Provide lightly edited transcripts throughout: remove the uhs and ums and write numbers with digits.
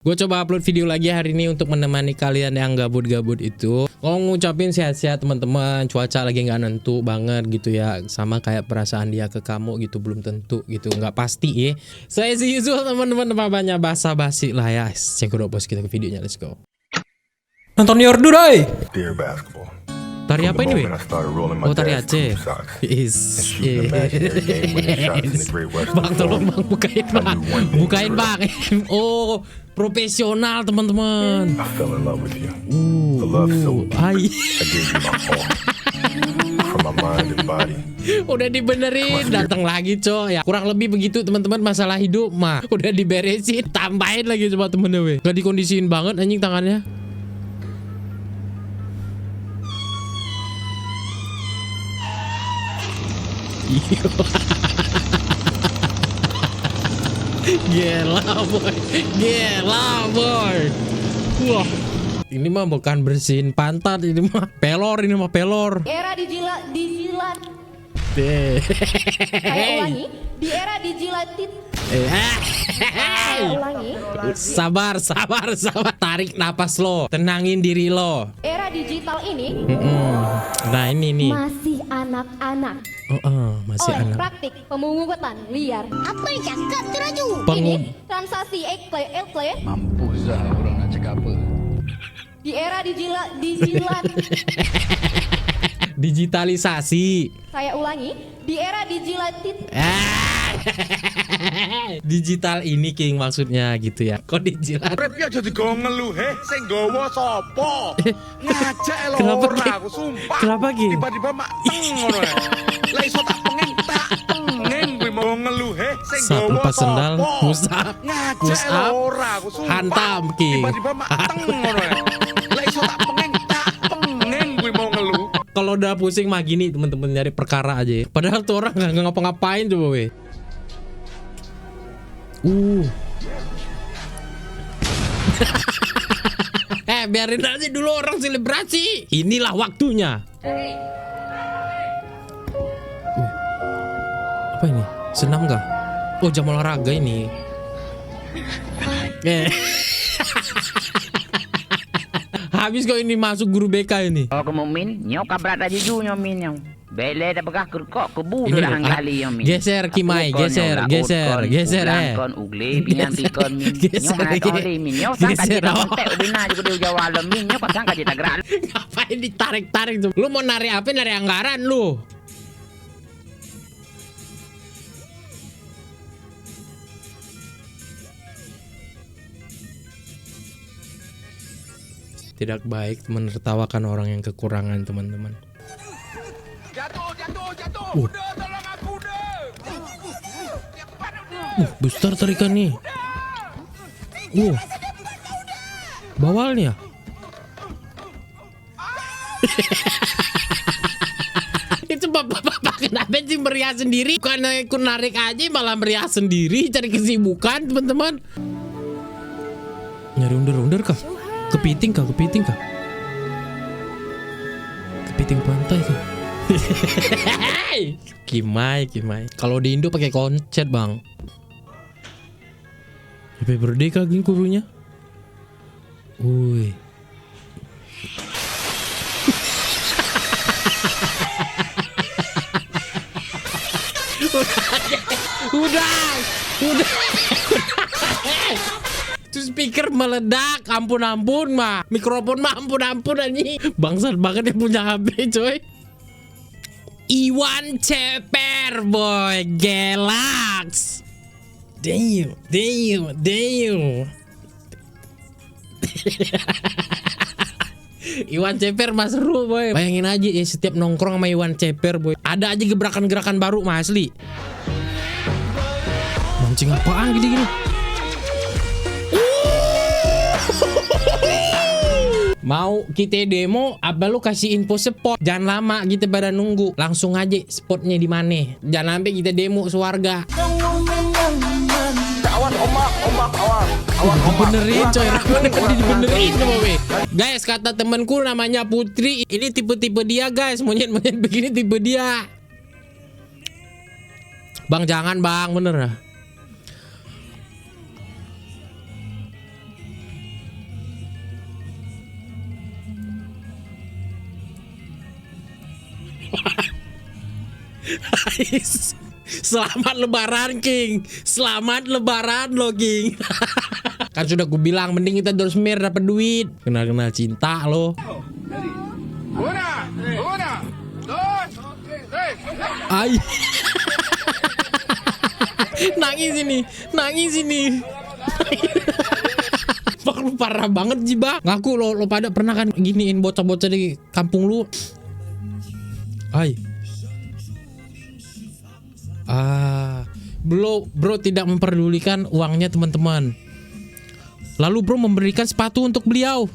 Gue coba upload video lagi hari ini untuk menemani kalian yang gabut-gabut itu. Mau ngucapin sehat-sehat teman-teman. Cuaca lagi nggak nentu banget gitu ya. Sama kayak perasaan dia ke kamu gitu, belum tentu gitu, nggak pasti ya. Saya sih usual teman-teman, banyak basa-basi lah ya. Cek udah bos, kita ke videonya, let's go. Nonton Yordu doi. Dear basketball. Tari apa ini, I started rolling my Oh, tari dad's Aceh. crew socks. Is. Yes. Bang, tolong bang, bukain bang. Bukain bang. Oh, profesional teman-teman. I fell in love with you. A love so deep, Hai. I gave you my all. From my mind and body. Udah dibenerin, datang lagi coy ya. Kurang lebih begitu teman-teman, masalah hidup mah udah diberesin, tambahin lagi coba temen-temen we. Gak dikondisiin banget anjing tangannya. Gila boy, gila boy. Wah, ini mah bukan bersihin pantat, ini mah pelor, ini mah pelor. Era dijilat. Deh. Saya ulangi, di era dijilatin. Saya ulangi, Sabar. Tarik napas lo, tenangin diri lo. era digital ini Nah ini nih. masih anak-anak. Masih Oleh anak. praktik pemungutan liar. Apa yang cakap teraju? Pengu- Ini transaksi ekle. Mampus lah orang nak cakap apa. Di era dijilat. Digitalisasi. Saya ulangi, di era dijilatin. Digital ini King maksudnya gitu ya. Kok dijilat? Rep ya jadi gongel lu, sing gowo sopo? Ngajak lho Kenapa, ora Ki? aku sumpah. Kenapa, Ki? Tiba-tiba mak teng ngono ya. Lah iso tak pengen kuwi mau ngeluh sing Sapu gowo pas sendal, sopo? musap, Ngajak musap, lho ora aku sumpah. hantam, Ki. Tiba-tiba mak teng ngono ya. Lah iso tak pengen kuwi mau ngeluh. Kalau udah pusing mah gini temen-temen, nyari perkara aja. Padahal tuh orang nggak ngapa-ngapain coba we. Biarin aja dulu orang selebrasi. Inilah waktunya. Apa ini? Senam kah? Oh, jam olahraga ini. Habis kok ini masuk guru BK ini. Oh kemumin, nyok kabrat aja ju nyomin nyok. Bele dah begah kerkok kebu Ini dah loh, anggali nyomin. geser, Kimai, geser. Kon ugle pinang pikon min. Geser, Nyok hana tole min. Nyok sangka geser, jita oh. kontek ubina juga dia jawa alam min. Nyok sangka jita gerak. Ngapain ditarik-tarik tuh? Lu mau nari apa? Nari anggaran lu. Tidak baik menertawakan orang yang kekurangan, teman-teman. Jatuh. Uh. Udah tolong aku dah. Besar tarikan nih. Bawalnya. Itu bapak-bapak kenapa sih meriah sendiri? Bukan ikut narik aja malah meriah sendiri, cari kesibukan teman-teman. Nyari under kah? Kepiting kah? Kepiting pantai kah? Kimai. Kalau di Indo pakai koncet bang. Happy birthday kah gini kurunya? Woi. Udah. Itu speaker meledak, ampun mah. Mikrofon mah ampun anjing. Bangsat banget yang punya HP coy. Iwan Ceper boy, Galax. Damn. Iwan Ceper mas seru boy. Bayangin aja ya, setiap nongkrong sama Iwan Ceper boy, ada aja gebrakan-gerakan baru mah asli. Mancing apaan gini-gini? Mau kita demo, apa lu kasih info spot? Jangan lama kita pada nunggu, langsung aja spotnya di mana. Jangan sampai kita demo sewarga. Awan omak awan. Dibenerin coy, rambutnya dibenerin coba we. Guys, kata temanku namanya Putri, ini tipe-tipe dia guys, monyet-monyet begini tipe dia. Bang jangan bang, bener. Ais. Selamat lebaran King. Selamat lebaran lo King. Kan sudah gue bilang mending kita dorsmir dapat duit. Kenal-kenal cinta lo. Una, dos, tres. Ay. Nangis ini. Bang, lu parah banget sih bang. Ngaku lo pada pernah kan giniin bocah-bocah di kampung lu. Ay. Bro tidak memperdulikan uangnya teman-teman. Lalu bro memberikan sepatu untuk beliau.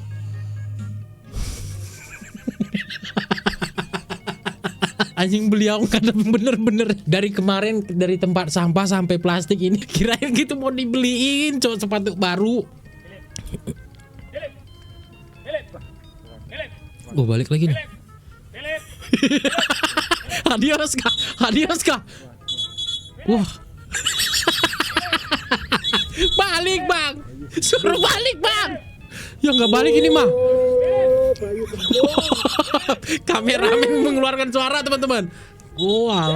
Anjing, beliau kadang bener-bener dari kemarin dari tempat sampah sampai plastik ini kirain gitu mau dibeliin cowok sepatu baru. Oh, balik lagi nih. Adios kah? Wah. Balik bang. Suruh balik bang. Ya nggak balik ini mah. Kameramen mengeluarkan suara teman-teman. Wah.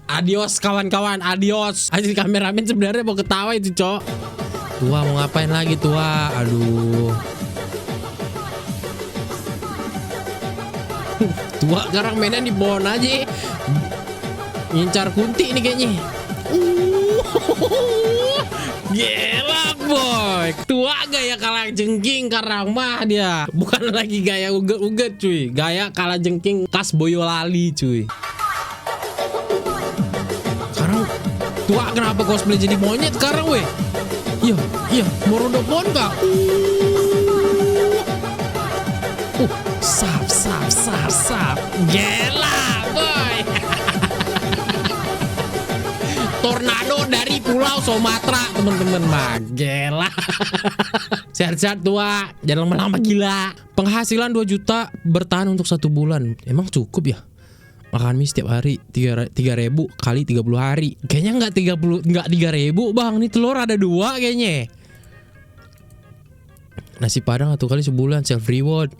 Adios kawan-kawan, adios. Aja kameramen sebenarnya mau ketawa itu, Cok. Tua mau ngapain lagi tua? Aduh. Tua sekarang mainnya di bon aja. Ngincar kunti ini kayaknya. Gila boy. Tua gaya kalah jengking karang mah dia. Bukan lagi gaya uget-uget cuy. Gaya kalah jengking khas Boyolali cuy. Sekarang tua kenapa cosplay jadi monyet sekarang weh? Iya, Morodopon kah? Sap. Gila boy. Tornado dari Pulau Sumatera teman-teman mah. Gila. Sehat-sehat tua, jangan lama-lama gila. Penghasilan 2 juta bertahan untuk 1 bulan. Emang cukup ya? Makan mie setiap hari 3.000 kali 30 hari. Kayaknya enggak 3.000 bang. Nih telur ada 2 kayaknya. Nasi padang 1 kali sebulan self reward.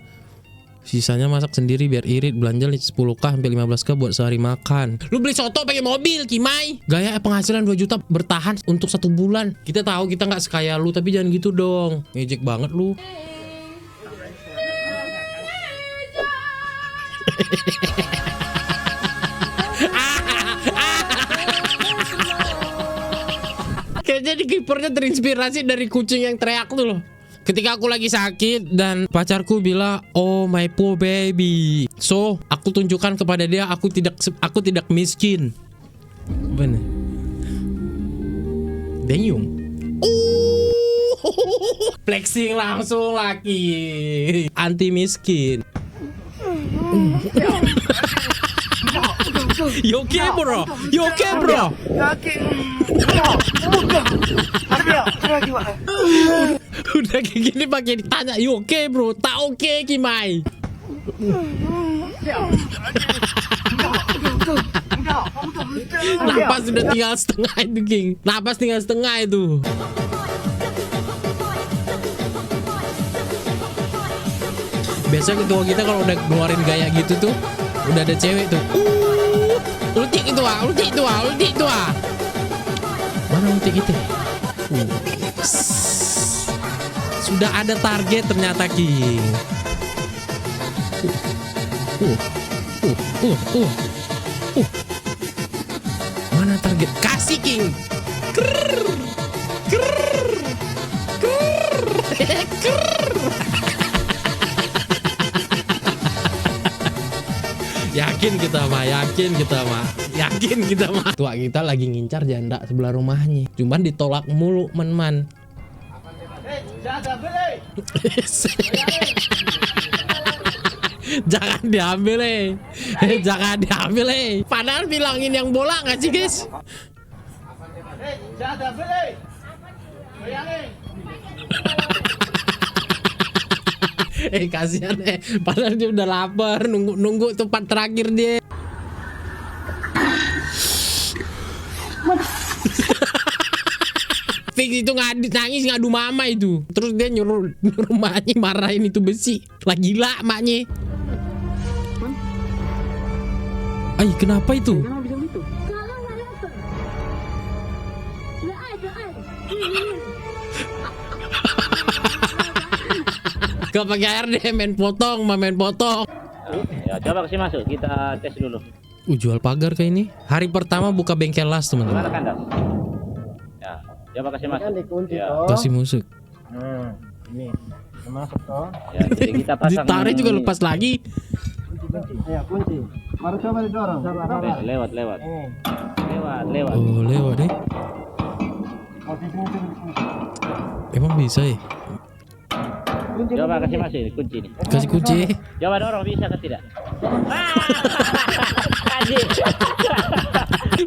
Sisanya masak sendiri biar irit. Belanja 10k sampai 15k buat sehari makan. Lu beli soto pakai mobil Kimai. Gaya penghasilan 2 juta bertahan untuk 1 bulan. Kita tahu kita nggak sekaya lu, tapi jangan gitu dong. Ngejek banget lu. Kayaknya di kipernya terinspirasi dari kucing yang teriak tuh loh. Ketika aku lagi sakit dan pacarku bilang, "Oh my poor baby." So, aku tunjukkan kepada dia aku tidak miskin. Bener. Denyum. Flexing langsung laki. Anti miskin. You okay bro? Udah kayak gini pakai ditanya, "You okay bro?" Tak okay Kimai. Napas sudah tinggal setengah itu King. Napas tinggal setengah itu. Biasa ketua kita kalau udah ngeluarin gaya gitu tuh, udah ada cewek tuh. Ulti itu ah. Mana ulti itu? Sudah ada target ternyata King. Mana target? Kasih King. Yakin kita mah. Tua kita lagi ngincar janda sebelah rumahnya. Cuman ditolak mulu men-man. Jangan diambil jangan diambil Padahal bilangin yang bola nggak sih guys? Kasihan padahal dia udah lapar, nunggu tempat terakhir dia. fix itu nangis ngadu mama itu. Terus dia nyuruh maknya marahin itu besi. Lah gila maknya. Ay, kenapa itu? Gak pakai air deh, main potong. Ya, coba kasih masuk, kita tes dulu. Jual pagar kayak ini. Hari pertama buka bengkel las teman-teman. Gimana kandas? Ya, coba kasih masuk. Ya, Kasih musik. Ini masuk toh. ya, jadi kita pasang. Ditarik juga lepas lagi. Ya kunci. Baru coba didorong. Lewat. Lewat. Oh lewat deh. Emang bisa ya? Coba kasih masuk ini kunci ini. Kasih kunci. Coba dorong bisa ke tidak?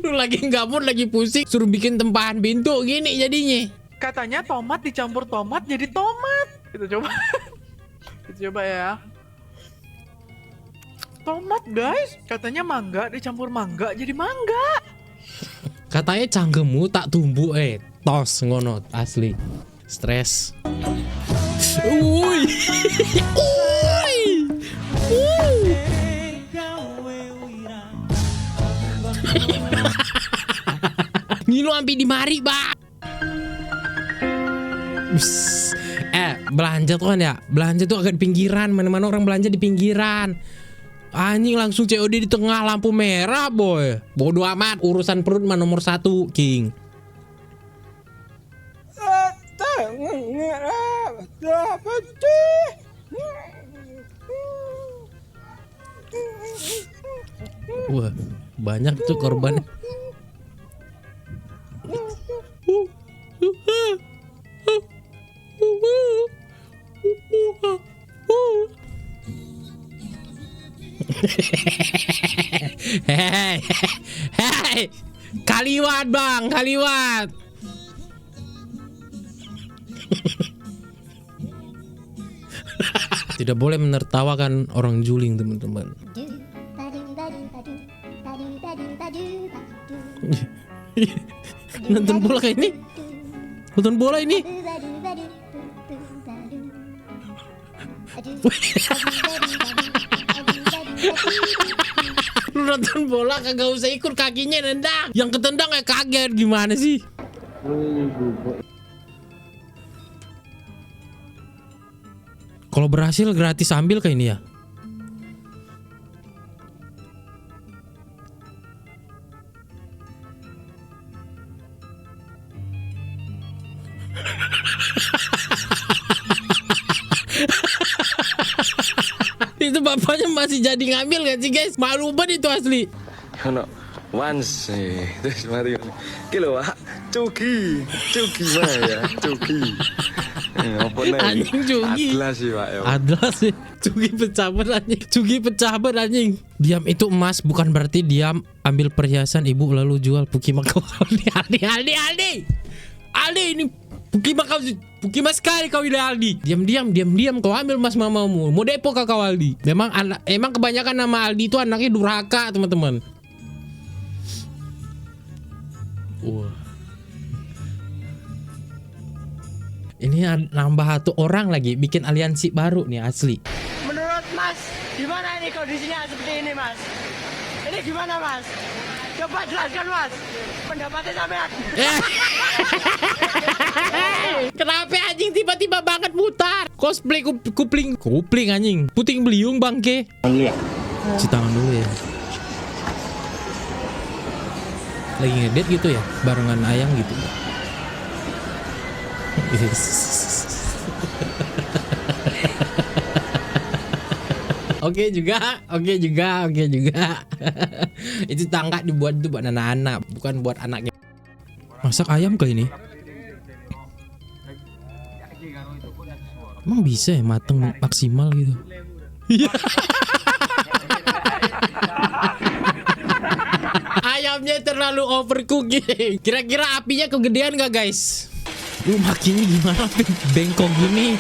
Lu lagi gabut, lagi pusing, suruh bikin tempahan pintu gini jadinya. Katanya tomat dicampur tomat jadi tomat. Kita coba. Kita coba ya. Tomat guys, katanya mangga dicampur mangga jadi mangga. Katanya canggemu tak tumbuh tos ngono asli. Stres. Uy. Uy. Ngilu ampi di mari, Pak. Belanja tuh kan ya. Belanja tuh agak di pinggiran, mana-mana orang belanja di pinggiran. Anjing langsung COD di tengah lampu merah, boy. Bodoh amat, urusan perut mah nomor 1, King. Wah, banyak tuh korbannya. Hei, kaliwat bang, kaliwat. Tidak boleh menertawakan orang juling, teman-teman. Nonton bola kayak ini? Nonton bola ini? Lu nonton bola kagak usah ikut, kakinya nendang. Yang ketendang kaget, gimana sih? Kalau berhasil gratis ambil kayak ini ya. Itu bapaknya masih jadi ngambil gak sih guys? Malu banget itu asli. Ono once terus mari kilo cuki mah ya cuki apa nih Anjing cuki. Atlas sih Pak ya. Atlas sih. Cuki pecahbat anjing. Diam itu emas bukan berarti diam. Ambil perhiasan ibu lalu jual Pukima kau. Aldi ini Pukima sekali kau ini Aldi. Diam kau ambil emas mamamu. Mau depo kau Aldi. Emang kebanyakan nama Aldi itu anaknya durhaka teman-teman. Wah. Ini nambah satu orang lagi bikin aliansi baru nih asli. Menurut Mas, gimana ini kondisinya seperti ini Mas? Ini gimana Mas? Coba jelaskan Mas. Pendapatnya sampean. Kenapa anjing tiba-tiba banget mutar? Cosplay kupling anjing. Puting beliung bangke. Cuci tangan dulu ya. Lagi ngedate gitu ya, barengan ayang gitu. Oke juga. Itu tangga dibuat tuh buat anak-anak, bukan buat anaknya. Masak ayam kali ini. Emang bisa ya mateng maksimal gitu? Ayamnya terlalu overcooking. Kira-kira apinya kegedean gak guys? Lu makinnya gimana? Bengkok gini.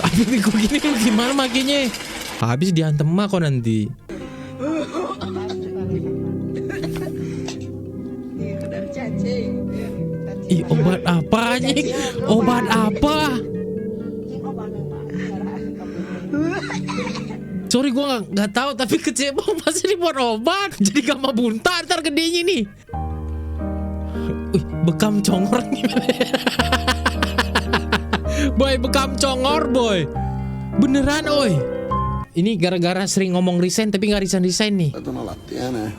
Api bengkok gini lu gimana makinnya? Habis diantem mak kok nanti. Ih obat apa anjing? Obat apa? Sorry gue nggak tahu tapi kecebong pasti dibuat obat. Jadi gak mau buntar ntar gedenya nih. Bekam congor nih. Boy, bekam congor boy. Beneran oi. Ini gara-gara sering ngomong resign tapi nggak resign nih. Itu latihan ya.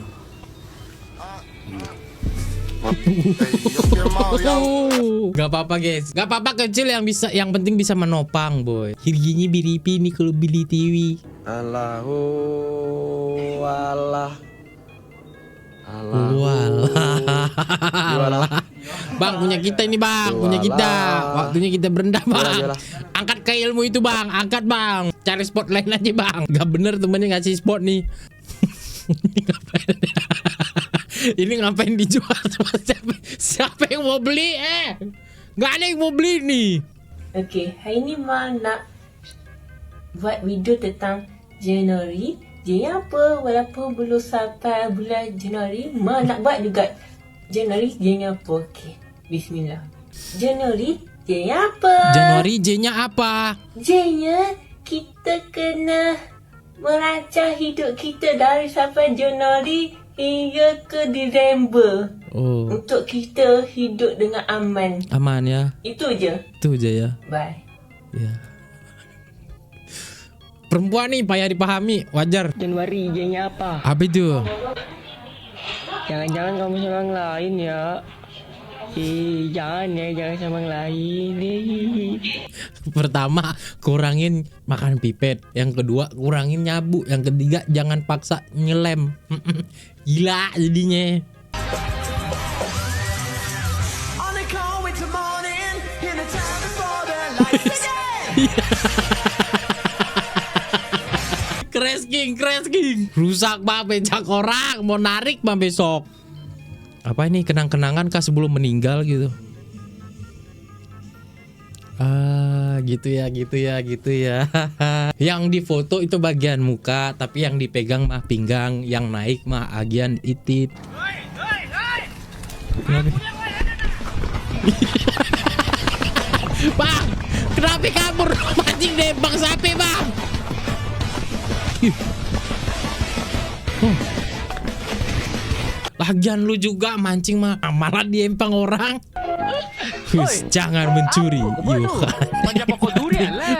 Gak apa-apa guys, gak apa-apa kecil yang bisa, yang penting bisa menopang boy. Hirginya biripi nih kalau beli TV. Allahu Allah. Walah. Bang punya kita ini bang, punya kita. Waktunya kita berendah bang. Angkat ke ilmu itu bang, angkat bang. Cari spot lain aja bang. Gak bener temennya ngasih spot nih. Ini ngapain dijual? Siapa yang mau beli? Gak ada yang mau beli nih. Okay, hari ni Ma nak buat video tentang Januari. Dia apa? Walaupun belum sampai bulan Januari, Ma nak buat juga. Januari J-nya apa? Okay, bismillah. Januari J-nya apa? Januari J-nya apa? J-nya kita kena merancang hidup kita dari sampai Januari hingga ke Disember. Oh. Untuk kita hidup dengan aman. Aman ya. Itu je. Itu aja ya. Bye. Ya. Perempuan nih payah dipahami, wajar. Januari J-nya apa? Apa itu? Jangan-jangan kamu sama orang lain ya. Jangan ya, jangan sama orang lain. Pertama, kurangin makan pipet. Yang kedua, kurangin nyabu. Yang ketiga, jangan paksa nyelem. Gila jadinya. Crash King. Rusak banget becak orang. Mau narik mah besok. Apa ini kenang-kenangan kah sebelum meninggal gitu? Gitu ya. Yang difoto itu bagian muka, tapi yang dipegang mah pinggang, yang naik mah bagian itit. Bang, kenapa kabur? Mancing deh bang sapi bang. Lagian lu juga mancing mah malah diempang orang. Jangan mencuri.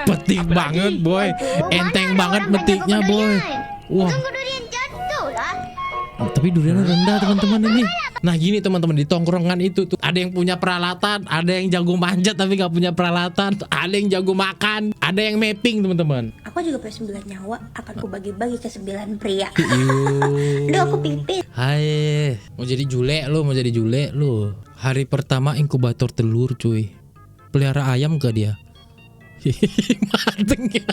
Petik banget boy. Enteng banget metiknya boy. Wah. Tunggu durian jatuh lah. Tapi duriannya rendah teman-teman ini. Nah gini teman-teman, di tongkrongan itu tuh ada yang punya peralatan, ada yang jago manjat tapi gak punya peralatan, ada yang jago makan, ada yang mapping teman-teman. Aku juga punya 9 nyawa, akan ku bagi-bagi ke 9 pria. Yuh. Duh, aku pipis. Hai, mau jadi jule lu. Hari pertama inkubator telur cuy. Pelihara ayam gak dia? Mateng ya.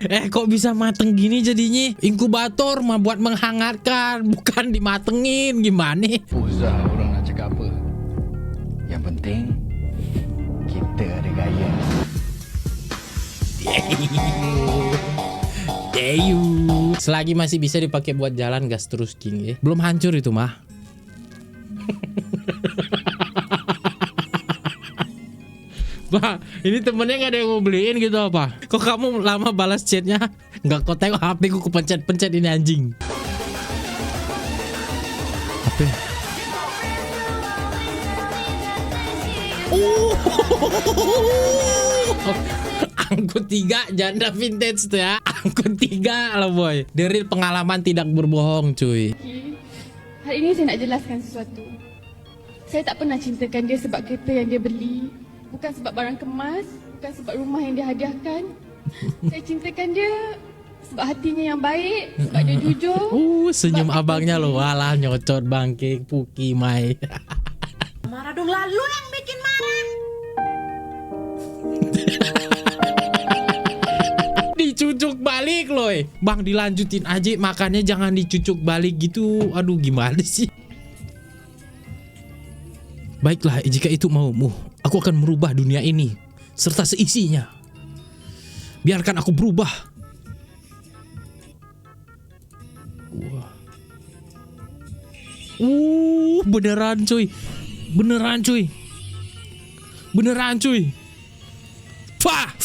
Kok bisa mateng gini jadinya? Inkubator mah buat menghangatkan, bukan dimatengin. Gimana? Usah orang nak cakap apa. Yang penting kita ada gaya. Selagi masih bisa dipakai buat jalan gas terus King ya. Belum hancur itu mah. Bah, ini temennya gak ada yang mau beliin gitu apa? Kok kamu lama balas chatnya? Nggak, kok tengok HP ku kepencet-pencet ini anjing. HP. Angkut 3 janda vintage tuh ya. Angkut 3 lah boy. Dari pengalaman tidak berbohong cuy. Hari ini saya nak jelaskan sesuatu. Saya tak pernah cintakan dia sebab kereta yang dia beli. Bukan sebab barang kemas, bukan sebab rumah yang dia hadiahkan. Saya cintakan dia sebab hatinya yang baik, sebab dia jujur. Senyum abangnya loh. Walah nyocot bangke Puki Mai. Marah dong, lalu yang bikin marah. Dicucuk balik loh. Bang dilanjutin aja makannya, jangan dicucuk balik gitu. Aduh gimana sih? Baiklah, jika itu maumu, aku akan merubah dunia ini serta seisinya. Biarkan aku berubah. Wah. Beneran cuy. Beneran cuy. Fah.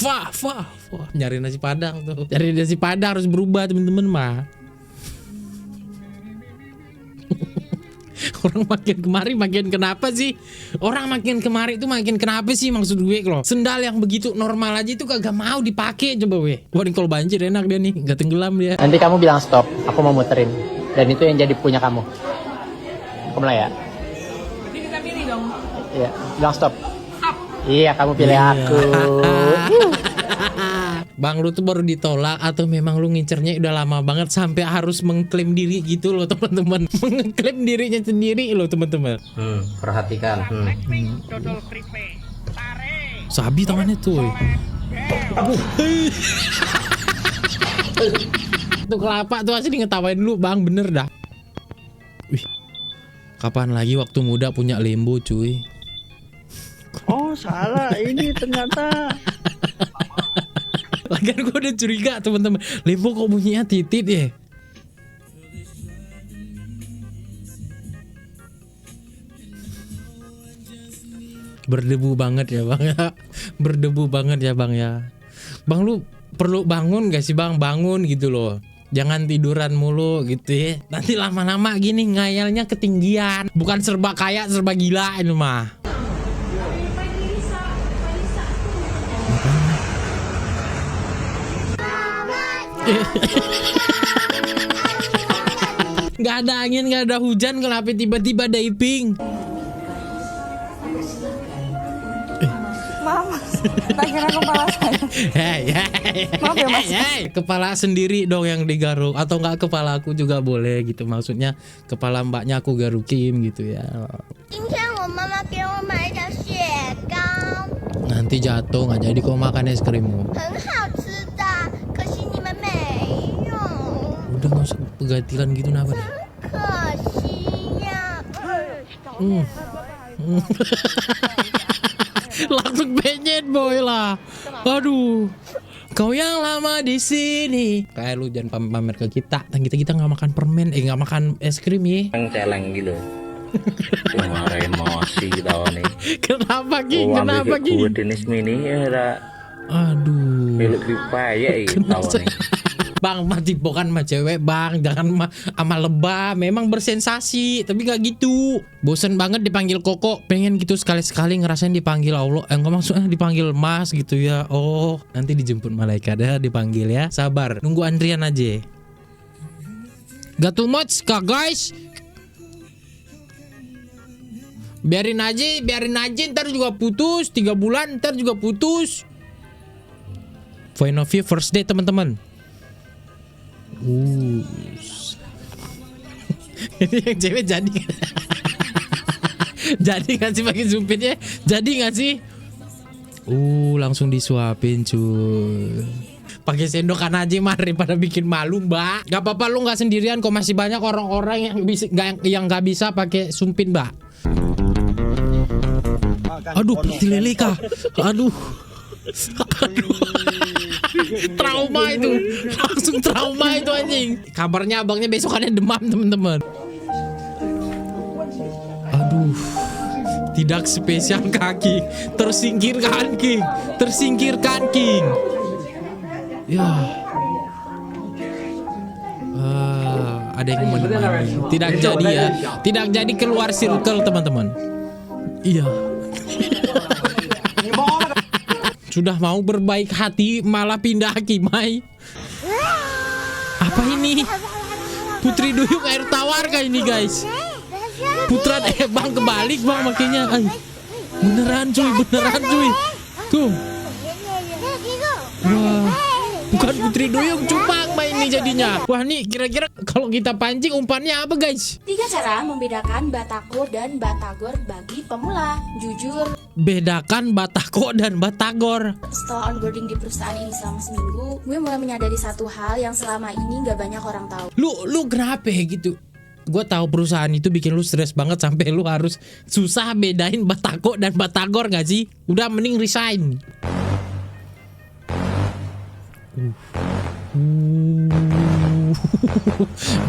Nyari nasi padang tuh. Nyari nasi padang harus berubah temen-temen mah. Orang makin kemari makin kenapa sih? Orang makin kemari itu makin kenapa sih maksud gue loh. Sendal yang begitu normal aja itu kagak mau dipakai coba weh. Wah ini kalau banjir enak dia nih, nggak tenggelam dia. Nanti kamu bilang stop, aku mau muterin. Dan itu yang jadi punya kamu. Kamu lah ya. Jadi kita pilih dong. Iya, bilang stop. Iya, kamu pilih aku. Bang lu tuh baru ditolak atau memang lu ngincernya udah lama banget sampai harus mengklaim diri gitu loh teman-teman. Mengklaim dirinya sendiri loh teman-teman. Perhatikan. Sabi tangannya tuh. Tuh kelapa tuh asli ngetawain lu bang, bener dah. Wih, kapan lagi waktu muda punya lembo cuy. Oh, salah. Ini ternyata. Lagian gue udah curiga teman-teman. Lembo kok bunyinya titit ya? Berdebu banget ya bang ya. Berdebu banget ya bang ya. Bang lu perlu bangun gak sih bang? Bangun gitu loh. Jangan tiduran mulu gitu ya. Nanti lama-lama gini ngayalnya ketinggian. Bukan serba kaya serba gila ini mah. Gak ada angin, gak ada hujan, kenapa tiba-tiba diving? Mama, bagian kepala saya. Maaf ya, Mas. Kepala sendiri dong yang digaruk atau enggak kepala aku juga boleh gitu. Maksudnya kepala mbaknya aku garukin gitu ya. Nanti jatuh nggak jadi kau makan es krimmu. Udah nggak usah pegatilan gitu napa deh. Langsung penyet boy lah. Aduh, kau yang lama di sini. Kayak lu jangan pamer ke kita. Kita nggak makan permen, nggak makan es krim ya. Celeng gitu. Kemarin emosi tahu nih. Kenapa King? Kenapa King? Jenis mini ya. Aduh. Belok pipa ya tahu nih. Bang mah tipokan sama cewek bang, jangan sama lebah. Memang bersensasi, tapi gak gitu. Bosen banget dipanggil Koko, pengen gitu sekali-sekali ngerasain dipanggil Allah. Enggak maksudnya dipanggil Mas gitu ya. Oh nanti dijemput malaikat ya, dipanggil ya. Sabar, nunggu antrian aja. Gak too much kak guys. Biarin aja, ntar juga putus. 3 bulan ntar juga putus. Point of view first date teman-teman. Ini yang cewek jadi jadi nggak sih pakai sumpitnya? Jadi nggak sih? Langsung disuapin cuy. Pakai sendokan aja mari pada bikin malu mbak. Gak apa-apa lu nggak sendirian kok, masih banyak orang-orang yang nggak bisa pakai sumpit mbak. Aduh peti lele kah? Aduh. Trauma itu, langsung trauma itu anjing. Kabarnya abangnya besokannya demam teman-teman. Aduh, tidak spesial kaki, tersingkirkan King, ya. Ada yang menemani. Tidak jadi ya, tidak jadi keluar circle teman-teman. Iya. Sudah mau berbaik hati malah pindah Kimai. Apa ini? Putri Duyung air tawar kah ini guys? Putra bang kebalik bang makanya. Beneran cuy. Tuh. Wah, bukan Putri Duyung cupang main ini jadinya. Wah nih kira-kira kalau kita pancing umpannya apa guys? 3 cara membedakan Batako dan Batagor bagi pemula. Jujur, bedakan Batako dan Batagor. setelah onboarding di perusahaan ini selama seminggu, gue mulai menyadari satu hal yang selama ini gak banyak orang tahu. Lu kenapa gitu? Gue tahu perusahaan itu bikin lu stres banget sampai lu harus susah bedain Batako dan Batagor gak sih? Udah mending resign.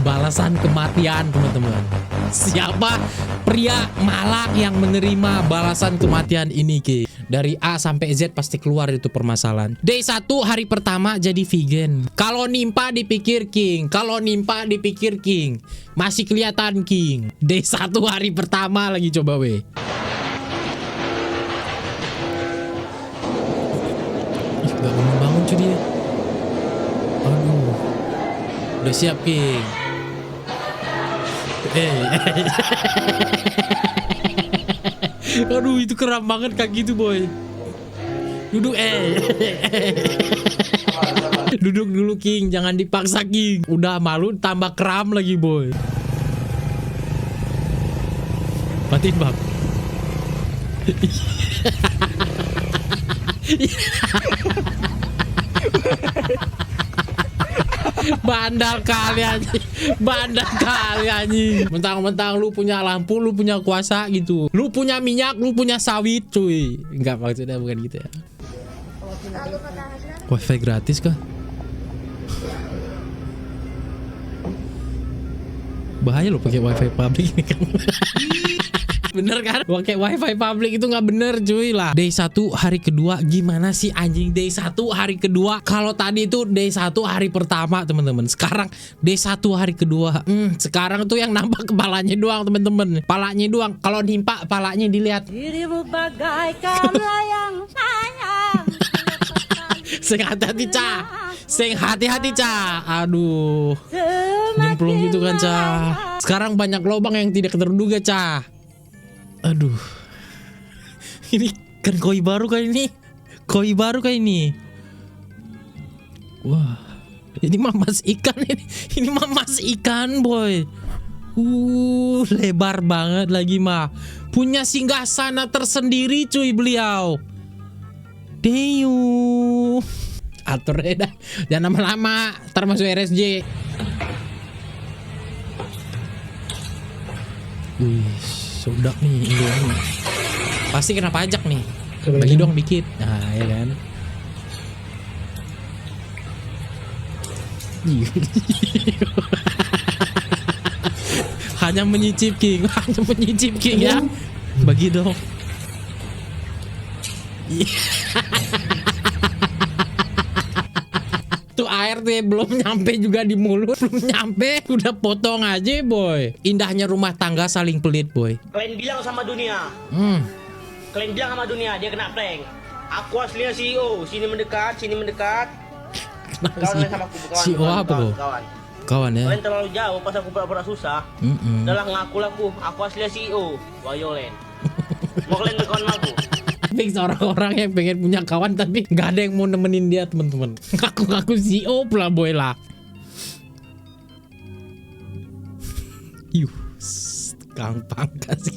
Balasan kematian teman-teman. Siapa pria malang yang menerima balasan kematian ini, Ki? Dari A sampai Z pasti keluar itu permasalahan. Day 1 hari pertama jadi vegan. Kalau nimpa dipikir king. Kalau nimpa dipikir king. Masih kelihatan king. Day 1 hari pertama lagi coba weh. Ih, gak bangun-bangun cuy dia. Aduh. Udah siap king. Aduh itu keren banget kayak gitu boy. Duduk Duduk dulu king, jangan dipaksa king. Udah malu tambah kram lagi boy. Matiin bang. Bandar kali anjing. Bandar kali anjing. Mentang-mentang lu punya lampu, lu punya kuasa gitu. Lu punya minyak, lu punya sawit cuy. Enggak, maksudnya bukan gitu ya. Wifi gratis kah? Bahaya lo pakai wifi publik ini kan. Bener kan? Pakai wifi publik itu nggak bener cuy lah. Day 1 hari kedua gimana sih anjing? Day 1 hari kedua. Kalau tadi itu day 1 hari pertama teman-teman. Sekarang day 1 hari kedua. Sekarang tuh yang nampak kepalanya doang teman-teman. Palanya doang. Kalau nimpa palanya dilihat. Dirimu bagaikan layang sayang. Sing hati-hati Ca. Sing hati-hati Ca. Aduh. Nyemplung gitu kan Ca. Sekarang banyak lubang yang tidak terduga Ca. Aduh. Ini kan koi baru kayak ini. Koi baru kayak ini. Wah. Ini mah mas ikan ini. Ini mah mas ikan boy. Lebar banget lagi mah. Punya singgasana tersendiri cuy beliau. Deyu. Atur dah. Jangan lama-lama. Ntar masuk RSJ. Wih. Sudah nih Indomie. Pasti kena pajak nih. Bagi dong dikit. Nah ya kan. Hanya menyicip king. Hanya menyicip king ya. Bagi dong. Tuh air tuh ya, belum nyampe juga di mulut. Belum nyampe udah potong aja boy. Indahnya rumah tangga saling pelit boy. Kalian bilang sama dunia. Kalian bilang sama dunia dia kena prank. Aku aslinya CEO. Sini mendekat, sini mendekat. Kawan sama aku, kawan. CEO apa kok? Kawan. Kawan ya. Kalian terlalu jauh pas aku pura-pura susah. Udahlah ngaku laku. Aku aslinya CEO. Wayolen. Mau kalian berkawan sama aku? Fix orang-orang yang pengen punya kawan tapi nggak ada yang mau nemenin dia teman-teman. Ngaku-ngaku CEO pula boy lah. Kang Pangkas.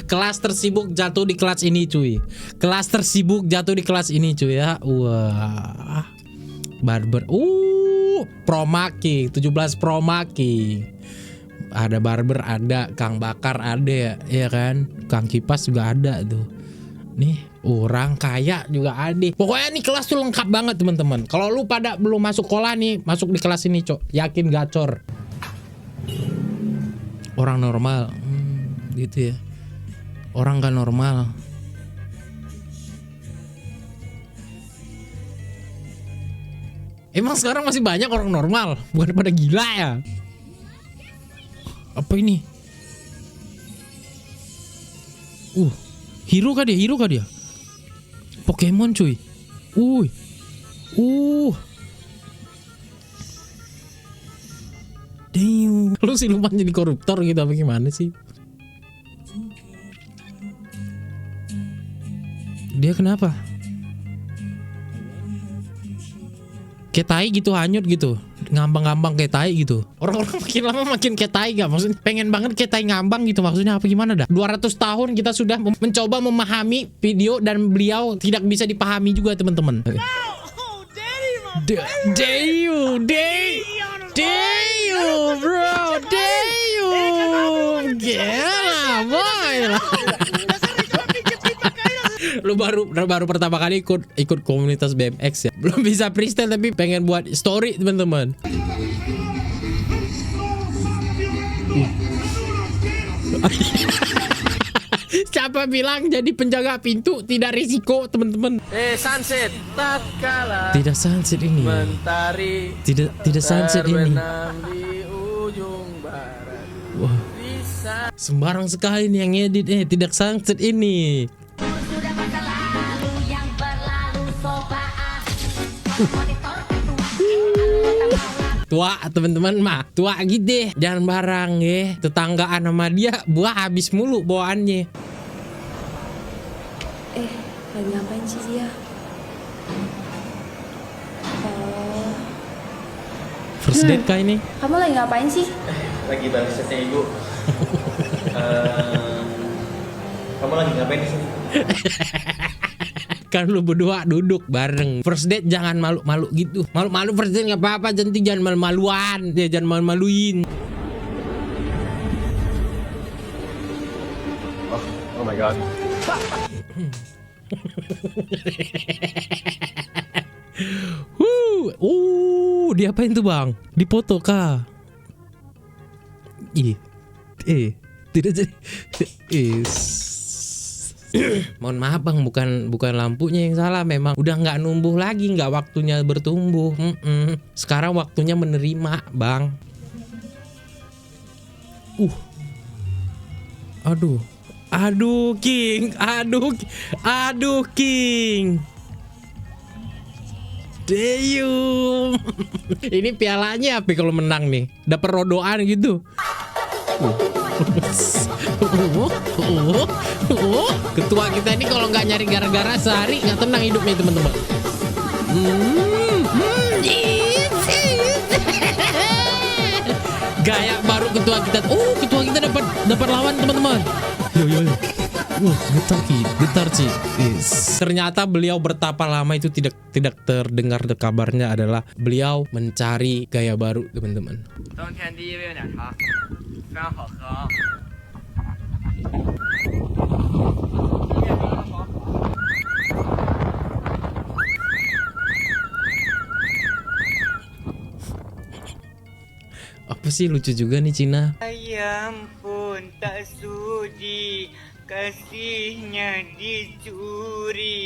Kelas tersibuk jatuh di kelas ini cuy. Kelas tersibuk jatuh di kelas ini cuy ya. Wah. Barber. Promaki 17 Promaki. Ada barber, ada Kang Bakar, ada ya kan. Kang Kipas juga ada tuh. Nih orang kaya juga ada. Pokoknya nih kelas tuh lengkap banget teman-teman. Kalau lu pada belum masuk sekolah nih, masuk di kelas ini cok. Yakin gacor. Orang normal, gitu ya. Orang gak normal. Emang sekarang masih banyak orang normal, bukan pada gila ya? Apa ini? Hero kah dia? Hero kah dia? Pokemon cuy. Damn. Lu siluman jadi koruptor gitu apa gimana sih? Dia kenapa? Kayak tai gitu, hanyut gitu. Ngambang-ngambang kayak tai gitu. Orang-orang makin lama makin kayak tai gak? Maksudnya pengen banget kayak tai ngambang gitu. Maksudnya apa gimana dah? 200 tahun kita sudah mencoba memahami video dan beliau tidak bisa dipahami juga teman-teman. Damn bro, damn. Gila boy. Lu baru pertama kali ikut komunitas BMX ya. Belum bisa freestyle tapi pengen buat story teman-teman. Siapa bilang jadi penjaga pintu tidak risiko, teman-teman? Sunset tak kalah Tidak sunset ini. mentari Tidak sunset ini. terbenam di ujung barat. Wah, sembarang sekali nih yang edit. Tidak sunset ini. Tua teman-teman mah tua gitu deh, jangan barang ya, tetanggaan sama dia buah habis mulu bawaannya. Lagi ngapain sih dia? Oh, First date kah ini? kamu lagi ngapain sih? Lagi balas chatnya ibu. Kamu lagi ngapain di sini? Kan lu berdua duduk bareng. First date jangan malu-malu gitu. Malu-malu first date nggak apa-apa, cantik, jangan malu-maluan. Ya jangan malu-maluin. Oh my god. Diapain tuh bang? Dipoto kah? Tidak jadi. Mohon maaf bang, bukan lampunya yang salah, memang udah nggak numbuh lagi, nggak waktunya bertumbuh. Sekarang waktunya menerima bang. Aduh King, aduh King. Deyum. Ini pialanya apa kalau menang nih? Dapat rodoan gitu. Ketua kita ini kalau nggak nyari gara-gara sehari nggak tenang hidupnya teman-teman. Gaya baru ketua kita. Ketua kita dapat lawan teman-teman. Yo. Getar Ci. Ternyata beliau bertapa lama itu tidak terdengar kabarnya adalah beliau mencari gaya baru teman-teman. Apa sih lucu juga nih Cina? Ayam pun tak sudi, kasihnya dicuri.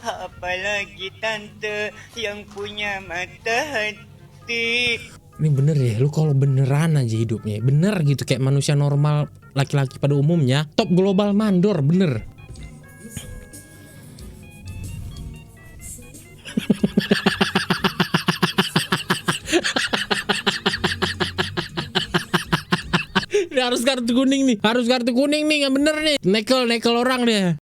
Apalagi tante yang punya mata hati. Ini bener ya, lu kalau beneran aja hidupnya, bener gitu kayak manusia normal laki-laki pada umumnya, top global mandor bener. Ini harus kartu kuning nih, nggak bener nih, nekel orang dia.